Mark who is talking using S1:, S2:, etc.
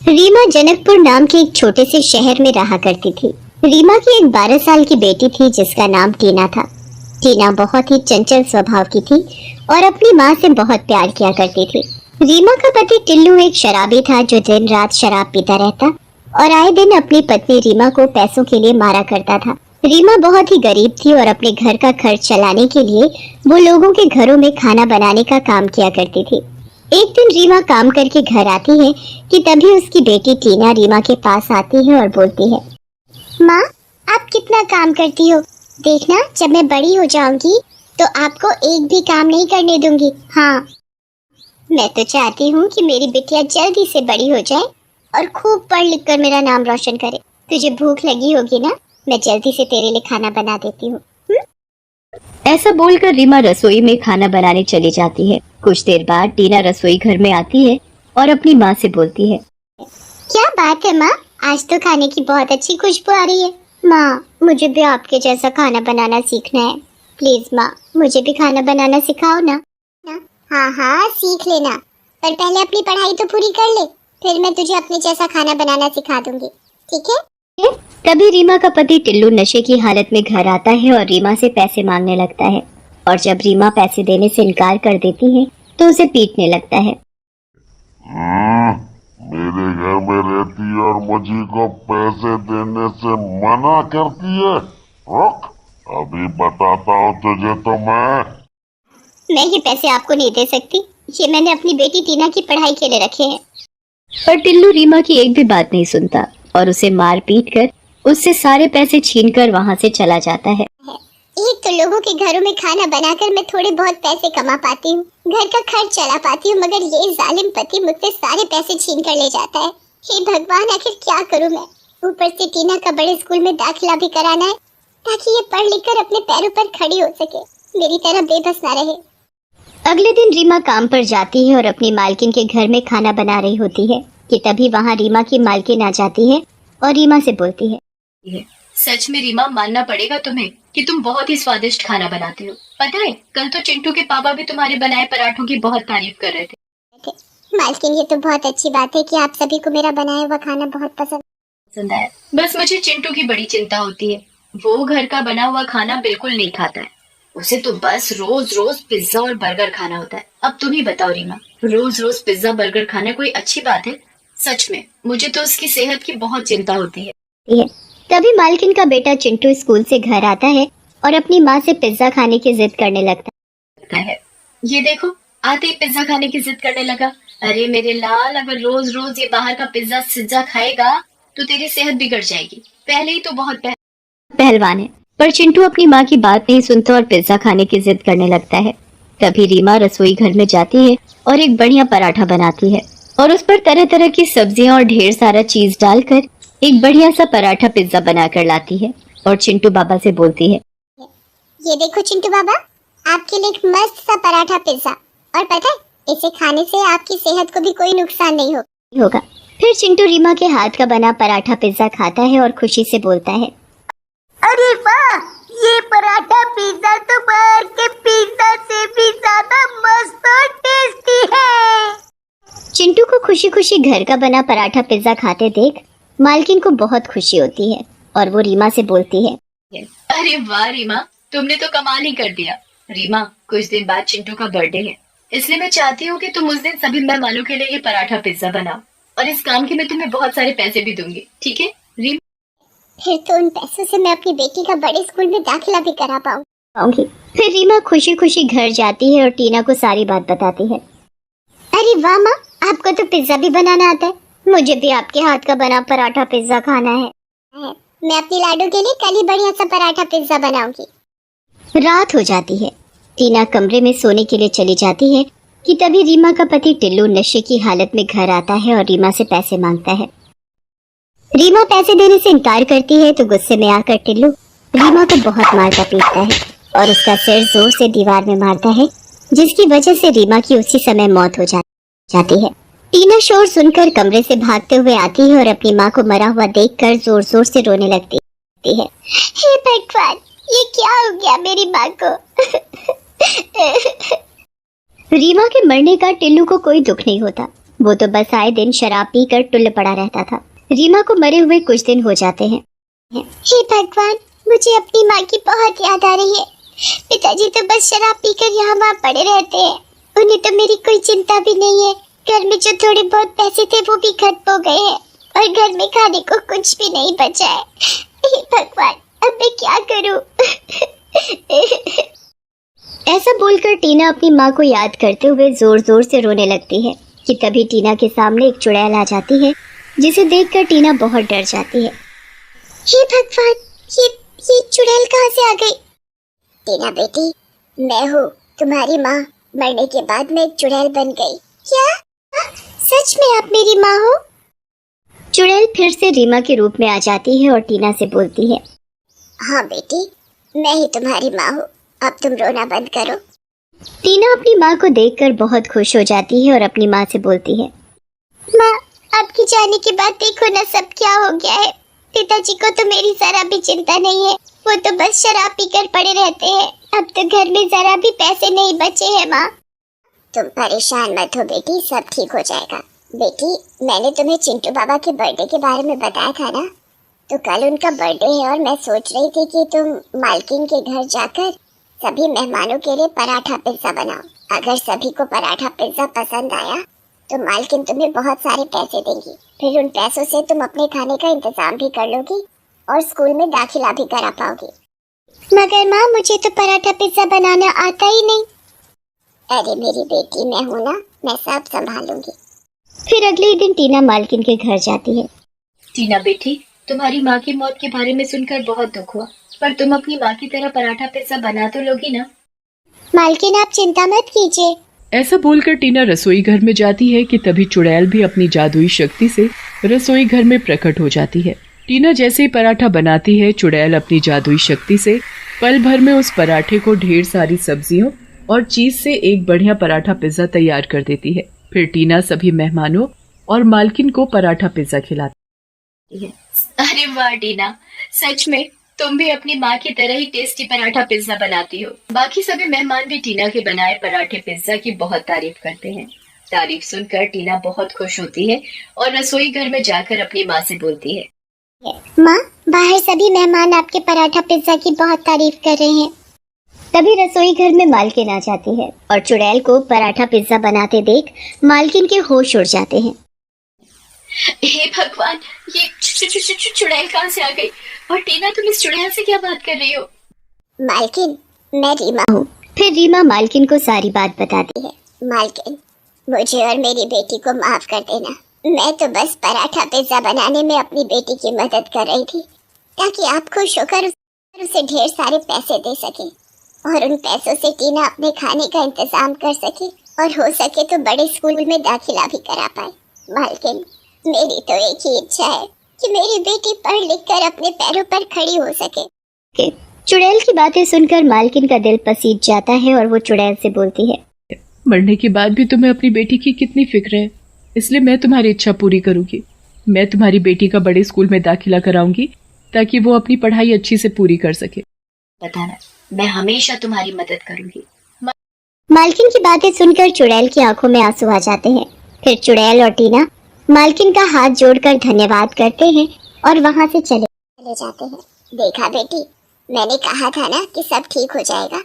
S1: रीमा जनकपुर नाम के एक छोटे से शहर में रहा करती थी। रीमा की एक 12 साल की बेटी थी जिसका नाम टीना था। टीना बहुत ही चंचल स्वभाव की थी और अपनी माँ से बहुत प्यार किया करती थी। रीमा का पति टिल्लू एक शराबी था जो दिन रात शराब पीता रहता और आए दिन अपनी पत्नी रीमा को पैसों के लिए मारा करता था। रीमा बहुत ही गरीब थी और अपने घर का खर्च चलाने के लिए वो लोगों के घरों में खाना बनाने का काम किया करती थी। एक दिन रीमा काम करके घर आती है कि तभी उसकी बेटी टीना रीमा के पास आती है और बोलती है, माँ आप कितना काम करती हो, देखना जब मैं बड़ी हो जाऊंगी तो आपको एक भी काम नहीं करने दूंगी। हाँ, मैं तो चाहती हूँ कि मेरी बिटिया जल्दी से बड़ी हो जाए और खूब पढ़ लिख कर मेरा नाम रोशन करे। तुझे भूख लगी होगी ना, मैं जल्दी से तेरे लिए खाना बना देती हूँ।
S2: ऐसा बोलकर रीमा रसोई में खाना बनाने चली जाती है। कुछ देर बाद टीना रसोई घर में आती है और अपनी माँ से बोलती है,
S1: क्या बात है माँ, आज तो खाने की बहुत अच्छी खुशबू आ रही है। माँ मुझे भी आपके जैसा खाना बनाना सीखना है, प्लीज माँ मुझे भी खाना बनाना सिखाओ ना। हाँ हाँ सीख लेना, पर पहले अपनी पढ़ाई तो पूरी कर ले, फिर मैं तुझे अपने जैसा खाना बनाना सिखा दूंगी, ठीक है?
S2: तभी रीमा का पति टिल्लू नशे की हालत में घर आता है और रीमा से पैसे मांगने लगता है और जब रीमा पैसे देने से इनकार कर देती है तो उसे पीटने लगता है।
S3: मेरे घर में रहती है और मुझे को पैसे देने से मना करती है। रुक, अभी बताता हूँ तुझे तो
S1: मैं ये पैसे आपको नहीं दे सकती, ये मैंने अपनी बेटी टीना की पढ़ाई के लिए रखे हैं।
S2: पर टिल्लू रीमा की एक भी बात नहीं सुनता और उसे मार पीट कर उससे सारे पैसे छीनकर वहाँ से चला जाता है।
S1: एक तो लोगों के घरों में खाना बनाकर मैं थोड़े बहुत पैसे कमा पाती हूँ, घर का खर्च चला पाती हूँ, मगर ये जालिम पति मुझसे सारे पैसे छीन कर ले जाता है। हे भगवान, आखिर क्या करूँ मैं? ऊपर से टीना का बड़े स्कूल में दाखिला भी कराना है ताकि ये पढ़ लिख कर अपने पैरों पर खड़ी हो सके, मेरी तरह बेबस ना रहे। अगले दिन रीमा काम पर जाती है और अपनी मालकिन के घर में खाना बना रही होती है कि तभी वहाँ रीमा की मालकिन आ जाती है और रीमा से बोलती है,
S4: सच में रीमा, मानना पड़ेगा तुम्हें कि तुम बहुत ही स्वादिष्ट खाना बनाती हो। पता है, कल तो चिंटू के पापा भी तुम्हारे बनाए पराठों की बहुत तारीफ कर रहे थे।
S1: मालकिन ये तो बहुत अच्छी बात है कि आप सभी को मेरा बनाया हुआ खाना बहुत पसंद
S4: आया। बस मुझे चिंटू की बड़ी चिंता होती है, वो घर का बना हुआ खाना बिल्कुल नहीं खाता है, उसे तो बस रोज रोज पिज्जा और बर्गर खाना होता है। अब तुम ही बताओ रीमा, रोज रोज पिज्जा बर्गर खाना कोई अच्छी बात है? सच में मुझे तो उसकी सेहत की बहुत चिंता होती है।
S1: तभी मालकिन का बेटा चिंटू स्कूल से घर आता है और अपनी माँ से पिज्जा खाने की जिद करने लगता
S4: है। ये देखो, आते ही पिज्जा खाने की जिद करने लगा। अरे मेरे लाल, अगर रोज रोज ये बाहर का पिज्जा सिज्जा खाएगा तो तेरी सेहत बिगड़ जाएगी, पहले ही तो बहुत
S2: पहलवान है। पर चिंटू अपनी माँ की बात नहीं सुनता और पिज्जा खाने की जिद करने लगता है। तभी रीमा रसोई घर में जाती है और एक बढ़िया पराठा बनाती है और उस पर तरह तरह की सब्जियां और ढेर सारा चीज डालकर एक बढ़िया सा पराठा पिज्जा बनाकर लाती है और चिंटू बाबा से बोलती है,
S1: ये देखो चिंटू बाबा, आपके लिए एक मस्त सा पराठा पिज्जा, और पता है इसे खाने से आपकी सेहत को भी कोई नुकसान नहीं होगा। फिर चिंटू रीमा के हाथ का बना पराठा पिज्जा खाता है और खुशी से बोलता है, अरे वाह, ये पराठा पिज्जा तो बाहर के पिज्जा से भी ज्यादा मस्त और टेस्टी है। चिंटू को खुशी खुशी घर का बना पराठा पिज्जा खाते देख मालकिन को बहुत खुशी होती है और वो रीमा से बोलती है,
S4: अरे वाह रीमा, तुमने तो कमाल ही कर दिया। रीमा, कुछ दिन बाद चिंटू का बर्थडे है, इसलिए मैं चाहती हूँ कि तुम उस दिन सभी मेहमानों के लिए ये पराठा पिज्जा बनाओ और इस काम के मैं तुम्हें बहुत सारे पैसे भी दूंगी, ठीक है रीमा?
S1: फिर तो उन पैसों से मैं अपनी बेटी का बड़े स्कूल में दाखिला भी करा पाऊंगी। फिर रीमा खुशी खुशी घर जाती है और टीना को सारी बात बताती है। अरे वाह माँ, आपको तो पिज्जा भी बनाना आता है, मुझे भी आपके हाथ का बना पराठा पिज्जा खाना है। मैं अपनी लाडू के लिए कल ही बढ़िया सा पराठा पिज्जा बनाऊंगी। रात हो जाती है, टीना कमरे में सोने के लिए चली जाती है कि तभी रीमा का पति टिल्लू नशे की हालत में घर आता है और रीमा से पैसे मांगता है। रीमा पैसे देने से इनकार करती है तो गुस्से में आकर टिल्लू रीमा को बहुत मारता पीटता है और उसका सिर जोर से दीवार में मारता है, जिसकी वजह से रीमा की उसी समय मौत हो जाती है। टीना शोर सुनकर कमरे से भागते हुए आती है और अपनी माँ को मरा हुआ देखकर जोर जोर से रोने लगती है। हे भगवान, ये क्या हो गया मेरी माँ को? रीमा के मरने का टिल्लू को कोई दुख नहीं होता, वो तो बस आए दिन शराब पीकर टुल्ल पड़ा रहता था। रीमा को मरे हुए कुछ दिन हो जाते हैं। हे भगवान, मुझे अपनी माँ की बहुत याद आ रही है। पिताजी तो बस शराब पीकर यहाँ वहाँ पड़े रहते हैं। उन्हें तो मेरी कोई चिंता भी नहीं है। घर में जो थोड़े बहुत पैसे थे वो भी खत्म हो गए हैं और घर में खाने को कुछ भी नहीं बचा है। हे भगवान, अब मैं क्या करूं? ऐसा बोलकर टीना अपनी माँ को याद करते हुए जोर जोर से रोने लगती है कि तभी टीना के सामने एक चुड़ैल आ जाती है, जिसे देखकर टीना बहुत डर जाती है। हे भगवान, ये चुड़ैल कहाँ से आ गई? टीना बेटी, मैं हूँ तुम्हारी माँ। मरने के बाद मैं एक चुड़ैल बन गई। क्या? सच में आप मेरी माँ हो? चुड़ैल फिर से रीमा के रूप में आ जाती है और टीना से बोलती है, हाँ बेटी, मैं ही तुम्हारी माँ हूँ। अब तुम रोना बंद करो। टीना अपनी माँ को देखकर बहुत खुश हो जाती है और अपनी माँ से बोलती है, माँ, आपके जाने के बाद देखो ना सब क्या हो गया है। पिताजी को तो मेरी जरा भी चिंता नहीं है। वो तो बस शराब पीकर पड़े रहते हैं। अब तो घर में जरा भी पैसे नहीं बचे हैं। माँ, तुम परेशान मत हो बेटी, सब ठीक हो जाएगा। बेटी, मैंने तुम्हें चिंटू बाबा के बर्थडे के बारे में बताया था ना, तो कल उनका बर्थडे है और मैं सोच रही थी कि तुम मालकिन के घर जाकर सभी मेहमानों के लिए पराठा पिज्जा बनाओ। अगर सभी को पराठा पिज्जा पसंद आया तो मालकिन तुम्हें बहुत सारे पैसे देंगी। फिर उन पैसों से तुम अपने खाने का इंतजाम भी कर लोगी और स्कूल में दाखिला भी करा पाओगी। मगर माँ, मुझे तो पराठा पिज्जा बनाना आता ही नहीं। अरे मेरी बेटी, मैं हूँ ना, मैं सब संभालूंगी। फिर अगले दिन टीना मालकिन के घर जाती है।
S4: टीना बेटी, तुम्हारी माँ की मौत के बारे में सुनकर बहुत दुख हुआ, पर तुम अपनी माँ की तरह पराठा पिज्जा बना तो लोगी ना?
S1: मालकिन, आप चिंता मत कीजिए।
S5: ऐसा बोलकर टीना रसोई घर में जाती है कि तभी चुड़ैल भी अपनी जादुई शक्ति से रसोई घर में प्रकट हो जाती है। टीना जैसे ही पराठा बनाती है, चुड़ैल अपनी जादुई शक्ति से पल भर में उस पराठे को ढेर सारी सब्जियों और चीज से एक बढ़िया पराठा पिज्जा तैयार कर देती है। फिर टीना सभी मेहमानों और मालकिन को पराठा पिज्जा खिलाती है।
S4: अरे वाह टीना, सच में तुम भी अपनी माँ की तरह ही टेस्टी पराठा पिज्जा बनाती हो। बाकी सभी मेहमान भी टीना के बनाए पराठे पिज्जा की बहुत तारीफ करते हैं। तारीफ सुनकर टीना बहुत खुश होती है और रसोई घर में जाकर अपनी माँ से बोलती है,
S1: माँ, बाहर सभी मेहमान आपके पराठा पिज्जा की बहुत तारीफ कर रहे हैं। तभी रसोई घर में मालकिन आ जाती है और चुड़ैल को पराठा पिज्जा बनाते देख मालकिन के होश उड़ जाते हैं।
S4: हे भगवान, ये चुड़ैल कहाँ से आ गई? और टीना, तुम इस चुड़ैल से क्या बात कर रही हो?
S1: मालकिन, मैं रीमा हूँ। फिर रीमा मालकिन को सारी बात बताती है। मालकिन, मुझे और मेरी बेटी को माफ कर देना। मैं तो बस पराठा पिज्जा बनाने में अपनी बेटी की मदद कर रही थी, ताकि आप खुश होकर उसे ढेर सारे पैसे दे सके और उन पैसों से टीना अपने खाने का इंतजाम कर सके और हो सके तो बड़े स्कूल में दाखिला भी करा पाए। मालकिन, मेरी तो एक ही इच्छा है कि मेरी बेटी पढ़ लिख कर अपने पैरों पर खड़ी हो सके। चुड़ैल की बातें सुनकर मालकिन का दिल पसीज जाता है और वो चुड़ैल से बोलती है,
S5: मरने के बाद भी तुम्हें अपनी बेटी की कितनी फिक्र है, इसलिए मैं तुम्हारी इच्छा पूरी करूंगी। मैं तुम्हारी बेटी का बड़े स्कूल में दाखिला कराऊंगी ताकि वो अपनी पढ़ाई अच्छी से पूरी कर सके।
S4: बताना, मैं हमेशा तुम्हारी मदद करूंगी।
S1: मालकिन की बातें सुनकर चुड़ैल की आंखों में आंसू आ जाते हैं। फिर चुड़ैल और टीना मालकिन का हाथ जोड़कर धन्यवाद करते हैं और वहाँ से चले जाते हैं। देखा बेटी, मैंने कहा था ना कि सब ठीक हो जाएगा।